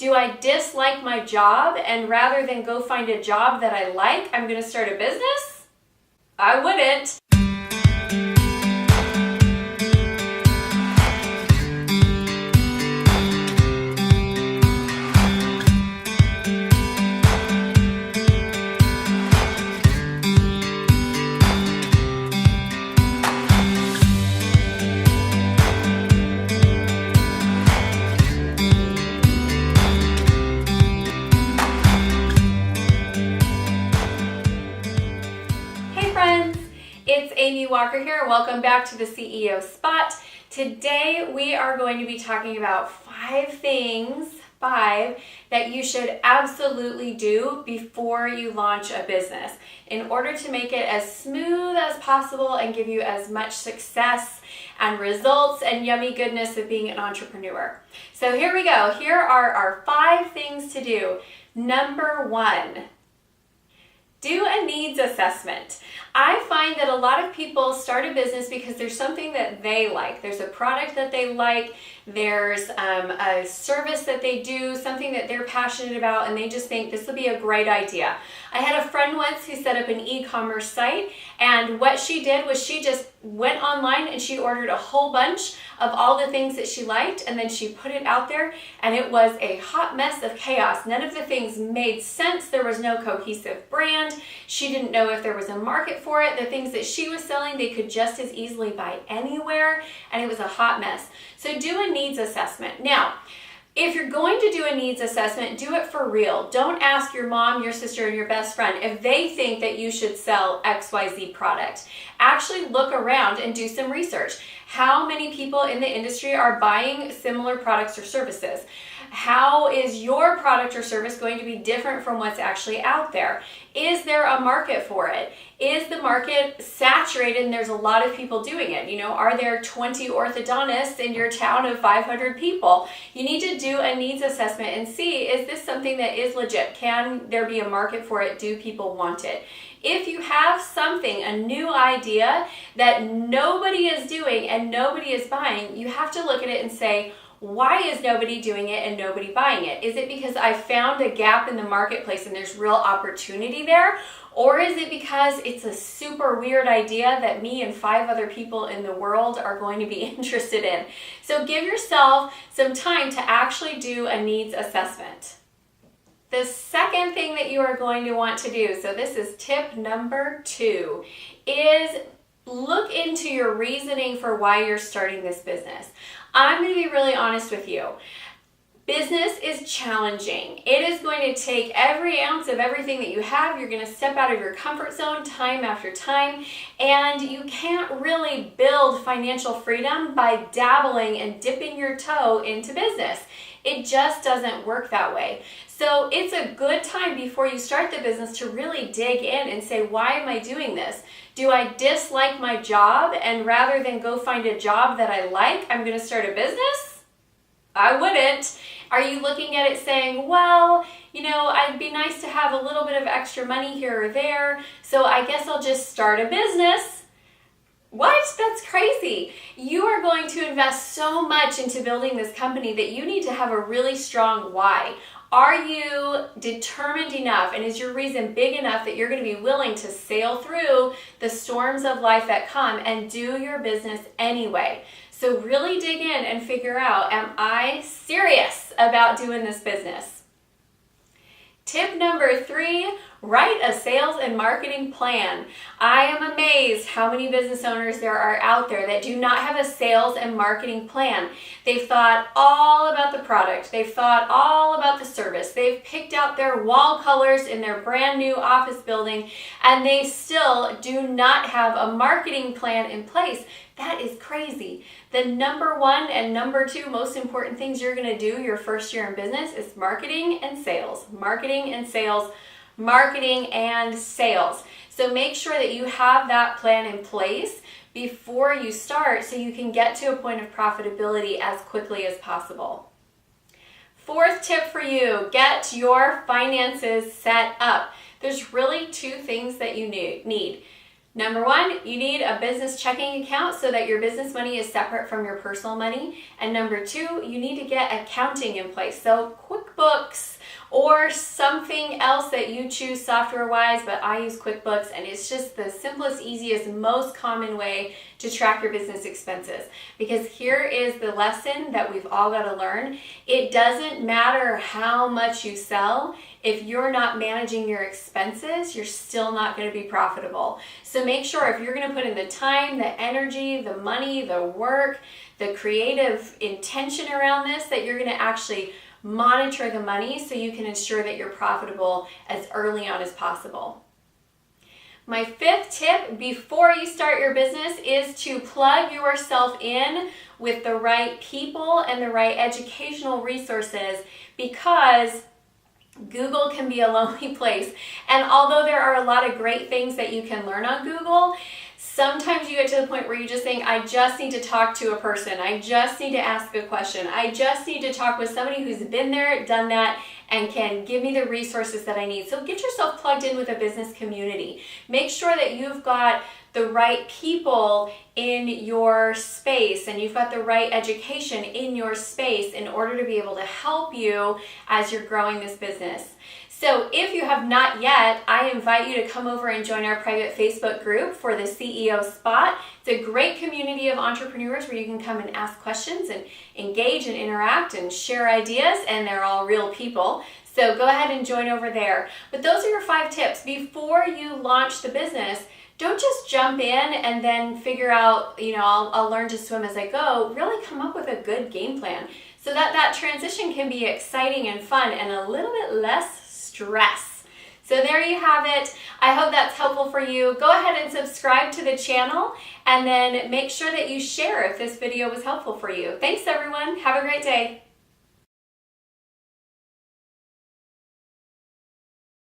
Do I dislike my job and rather than go find a job that I like, I'm going to start a business? I wouldn't. It's Amy Walker here. Welcome back to the CEO Spot. Today we are going to be talking about five that you should absolutely do before you launch a business in order to make it as smooth as possible and give you as much success and results and yummy goodness of being an entrepreneur. So here we go. Here are our 5 things to do. Number 1. Do a needs assessment. I find that a lot of people start a business because there's something that they like. There's a product that they like, there's a service that they do, something that they're passionate about, and they just think this will be a great idea. I had a friend once who set up an e-commerce site, and what she did was she just went online and she ordered a whole bunch of all the things that she liked, and then she put it out there, and it was a hot mess of chaos. None of the things made sense. There was no cohesive brand. She didn't know if there was a market for it. The things that she was selling, they could just as easily buy anywhere, and it was a hot mess. So do a needs assessment. Now, if you're going to do a needs assessment, do it for real. Don't ask your mom, your sister, and your best friend if they think that you should sell XYZ product. Actually look around and do some research. How many people in the industry are buying similar products or services? How is your product or service going to be different from what's actually out there? Is there a market for it? Is the market saturated and there's a lot of people doing it? You know, are there 20 orthodontists in your town of 500 people? You need to do a needs assessment and see, is this something that is legit? Can there be a market for it? Do people want it? If you have something, a new idea that nobody is doing and nobody is buying, you have to look at it and say, why is nobody doing it and nobody buying it? Is it because I found a gap in the marketplace and there's real opportunity there? Or is it because it's a super weird idea that me and 5 other people in the world are going to be interested in? So give yourself some time to actually do a needs assessment. The second thing that you are going to want to do, so this is tip number 2, is look into your reasoning for why you're starting this business. I'm going to be really honest with you. Business is challenging. It is going to take every ounce of everything that you have. You're going to step out of your comfort zone time after time, and you can't really build financial freedom by dabbling and dipping your toe into business. It just doesn't work that way. So it's a good time before you start the business to really dig in and say, why am I doing this? Do I dislike my job and rather than go find a job that I like, I'm going to start a business? I wouldn't. Are you looking at it saying, well, you know, I'd be nice to have a little bit of extra money here or there, so I guess I'll just start a business? What? That's crazy. You are going to invest so much into building this company that you need to have a really strong why. Are you determined enough and is your reason big enough that you're going to be willing to sail through the storms of life that come and do your business anyway? So really dig in and figure out, am I serious about doing this business? Tip number 3, write a sales and marketing plan. I am amazed how many business owners there are out there that do not have a sales and marketing plan. They've thought all about the product. They've thought all about the service. They've picked out their wall colors in their brand new office building, and they still do not have a marketing plan in place. That is crazy. The number 1 and number 2 most important things you're going to do your first year in business is marketing and sales. Marketing and sales. Marketing and sales. So make sure that you have that plan in place before you start so you can get to a point of profitability as quickly as possible. 4th tip for you, get your finances set up. There's really 2 things that you need. Number one, you need a business checking account so that your business money is separate from your personal money. And number two, you need to get accounting in place. So QuickBooks or something else that you choose software-wise, but I use QuickBooks, and it's just the simplest, easiest, most common way to track your business expenses. Because here is the lesson that we've all got to learn. It doesn't matter how much you sell. If you're not managing your expenses, you're still not going to be profitable. So make sure if you're going to put in the time, the energy, the money, the work, the creative intention around this, that you're going to actually monitor the money so you can ensure that you're profitable as early on as possible. My fifth tip before you start your business is to plug yourself in with the right people and the right educational resources, because Google can be a lonely place. And although there are a lot of great things that you can learn on Google, sometimes you get to the point where you just think, I just need to talk to a person. I just need to ask a question. I just need to talk with somebody who's been there, done that, and can give me the resources that I need. So get yourself plugged in with a business community. Make sure that you've got the right people in your space and you've got the right education in your space in order to be able to help you as you're growing this business. So if you have not yet, I invite you to come over and join our private Facebook group for the CEO Spot. It's a great community of entrepreneurs where you can come and ask questions and engage and interact and share ideas, and they're all real people. So go ahead and join over there. But those are your 5 tips. Before you launch the business, don't just jump in and then figure out, I'll learn to swim as I go. Really come up with a good game plan so that that transition can be exciting and fun and a little bit less stress. So there you have it. I hope that's helpful for you. Go ahead and subscribe to the channel, and then make sure that you share if this video was helpful for you. Thanks everyone. Have a great day.